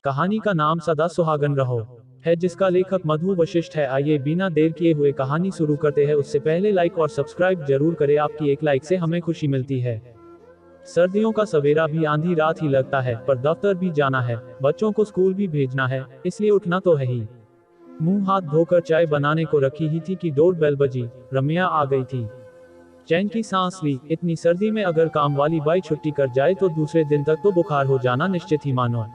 कहानी का नाम सदा सुहागन रहो है, जिसका लेखक मधु वशिष्ठ है। आइए बिना देर किए हुए कहानी शुरू करते हैं। उससे पहले लाइक और सब्सक्राइब जरूर करें, आपकी एक लाइक से हमें खुशी मिलती है। सर्दियों का सवेरा भी आंधी रात ही लगता है, पर दफ्तर भी जाना है, बच्चों को स्कूल भी भेजना है, इसलिए उठना तो है ही। मुंह हाथ धोकर चाय बनाने को रखी ही थी कि डोर बेल बजी। रम्या आ गई थी। चैन की सांस ली। इतनी सर्दी में अगर काम वाली बाई छुट्टी कर जाए तो दूसरे दिन तक तो बुखार हो जाना निश्चित ही मानो।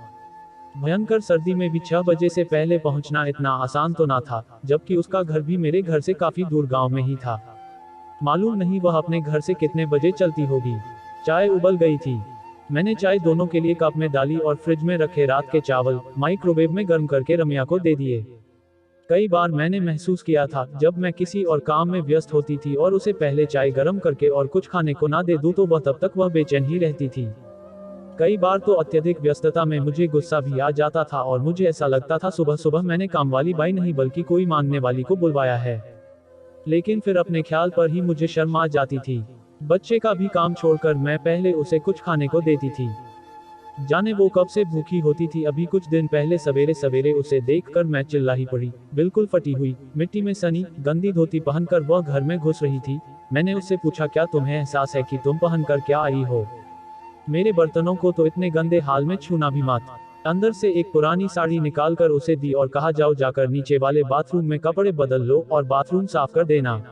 भयंकर सर्दी में भी 6 बजे से पहले पहुंचना इतना आसान तो ना था, जबकि उसका घर भी मेरे घर से काफी दूर गांव में ही था। मालूम नहीं वह अपने घर से कितने बजे चलती होगी। चाय उबल गई थी। मैंने चाय दोनों के लिए कप में डाली और फ्रिज में रखे रात के चावल माइक्रोवेव में गर्म करके रम्या को दे दिए। कई बार मैंने महसूस किया था, जब मैं किसी और काम में व्यस्त होती थी और उसे पहले चाय गर्म करके और कुछ खाने को ना दे दूं तो तब तक वह बेचैन ही रहती थी। कई बार तो अत्यधिक व्यस्तता में मुझे गुस्सा भी आ जाता था और मुझे ऐसा लगता था सुबह सुबह मैंने काम वाली बाई नहीं बल्कि कोई मांगने वाली को बुलवाया है। लेकिन फिर अपने ख्याल पर ही मुझे शर्म आ जाती थी। बच्चे का भी काम छोड़कर मैं पहले उसे कुछ खाने को देती थी। जाने वो कब से भूखी होती थी। अभी कुछ दिन पहले सवेरे सवेरे उसे देखकर मैं चिल्ला ही पड़ी। बिल्कुल फटी हुई, मिट्टी में सनी, गंदी धोती पहनकर वह घर में घुस रही थी। मैंने उससे पूछा, क्या तुम्हें एहसास है कि तुम पहनकर क्या आई हो? मेरे बर्तनों को तो इतने गंदे हाल में छूना भी मत। अंदर से एक पुरानी साड़ी निकालकर उसे दी और कहा, जाओ जाकर नीचे वाले बाथरूम में कपड़े बदल लो और बाथरूम साफ कर देना।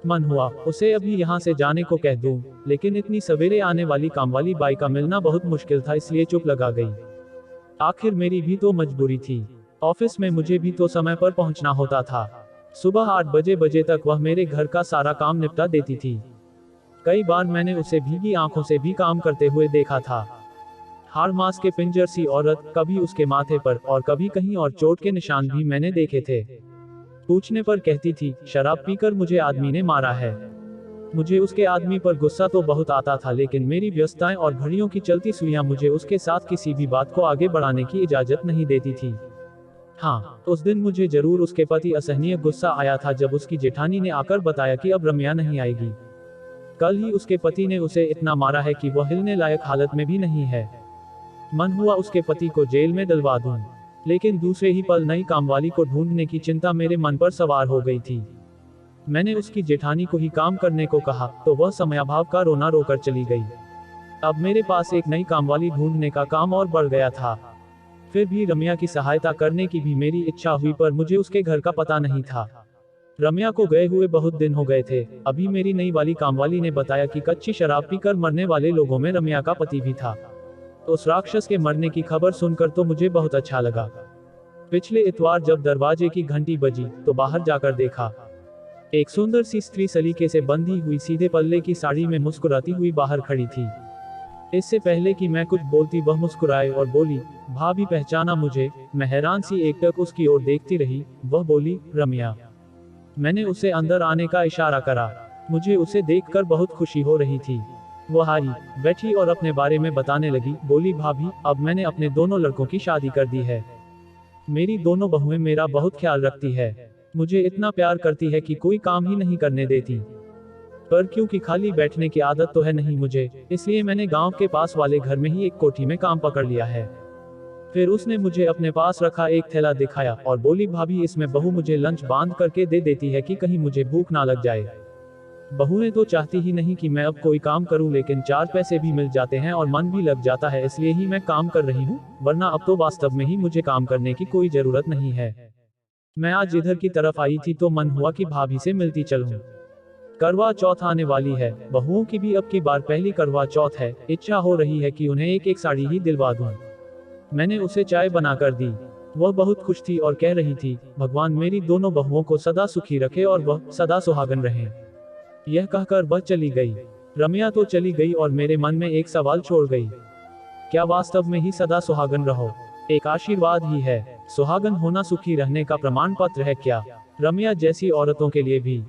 मन हुआ उसे अभी यहाँ से जाने को कह दूं, लेकिन इतनी सवेरे आने वाली कामवाली बाई का मिलना बहुत मुश्किल था, इसलिए चुप लगा गई। आखिर मेरी भी तो मजबूरी थी। ऑफिस में मुझे भी तो समय पर पहुंचना होता था। सुबह 8 बजे तक वह मेरे घर का सारा काम निपटा देती थी। कई बार मैंने उसे भीगी आंखों से भी काम करते हुए देखा था। हाड़ मांस के पिंजर सी औरत, कभी उसके माथे पर और कभी कहीं और चोट के निशान भी मैंने देखे थे। पूछने पर कहती थी, शराब पीकर मुझे आदमी ने मारा है। मुझे उसके आदमी पर गुस्सा तो बहुत आता था, लेकिन मेरी व्यस्तताएं और घड़ियों की चलती सुइयां मुझे उसके साथ किसी भी बात को आगे बढ़ाने की इजाजत नहीं देती थी। हाँ, उस दिन मुझे जरूर उसके पति असहनीय गुस्सा आया था जब उसकी जेठानी ने आकर बताया कि अब रम्या नहीं आएगी। कल ही उसके पति ने उसे इतना मारा है कि वह हिलने लायक हालत में भी नहीं है। मन हुआ उसके पति को जेल में डलवा दूं, लेकिन दूसरे ही पल नई कामवाली को ढूंढने की चिंता मेरे मन पर सवार हो गई थी। मैंने उसकी जेठानी को ही काम करने को कहा तो वह समयाभाव का रोना रोकर चली गई। अब मेरे पास एक नई कामवाली ढूंढने का काम और बढ़ गया था। फिर भी रम्या की सहायता करने की भी मेरी इच्छा हुई, पर मुझे उसके घर का पता नहीं था। रम्या को गए हुए बहुत दिन हो गए थे। अभी मेरी नई वाली कामवाली ने बताया कि कच्ची शराब पीकर मरने वाले लोगों में रम्या का पति भी था। तो उस राक्षस के मरने की खबर सुनकर तो मुझे बहुत अच्छा लगा। पिछले इतवार जब दरवाजे की घंटी बजी तो बाहर जाकर देखा, एक सुंदर सी स्त्री सलीके से बंधी हुई सीधे पल्ले की साड़ी में मुस्कुराती हुई बाहर खड़ी थी। इससे पहले कि मैं कुछ बोलती वह मुस्कुराए और बोली, भाभी पहचाना मुझे? मैं हैरान सी एकटक उसकी ओर देखती रही। वह बोली, रम्या। मैंने उसे अंदर आने का इशारा करा। मुझे उसे देखकर बहुत खुशी हो रही थी। वह आई, बैठी और अपने बारे में बताने लगी। बोली, भाभी, अब मैंने अपने दोनों लड़कों की शादी कर दी है। मेरी दोनों बहुएं मेरा बहुत ख्याल रखती है। मुझे इतना प्यार करती है कि कोई काम ही नहीं करने देती। पर क्योंकि खाली बैठने की आदत तो है नहीं मुझे, इसलिए मैंने गांव के पास वाले घर में ही एक कोठी में काम पकड़ लिया है। फिर उसने मुझे अपने पास रखा एक थैला दिखाया और बोली, भाभी, इसमें बहू मुझे लंच बांध करके दे देती है कि कहीं मुझे भूख ना लग जाए। बहुएं तो चाहती ही नहीं कि मैं अब कोई काम करूं, लेकिन 4 पैसे भी मिल जाते हैं और मन भी लग जाता है, इसलिए ही मैं काम कर रही हूं, वरना अब तो वास्तव में ही मुझे काम करने की कोई जरूरत नहीं है। मैं आज इधर की तरफ आई थी तो मन हुआ कि भाभी से मिलती चलूं। करवा चौथ आने वाली है। बहुओं की भी अब की बार पहली करवा चौथ है। इच्छा हो रही है कि उन्हें एक एक साड़ी ही दिलवा दूं। मैंने उसे चाय बनाकर दी। वह बहुत खुश थी और कह रही थी, भगवान मेरी दोनों बहुओं को सदा सुखी रखे और वह सदा सुहागन रहे। यह कहकर वह चली गई। रम्या तो चली गई और मेरे मन में एक सवाल छोड़ गई, क्या वास्तव में ही सदा सुहागन रहो एक आशीर्वाद ही है? सुहागन होना सुखी रहने का प्रमाण पत्र है क्या? रम्या जैसी औरतों के लिए भी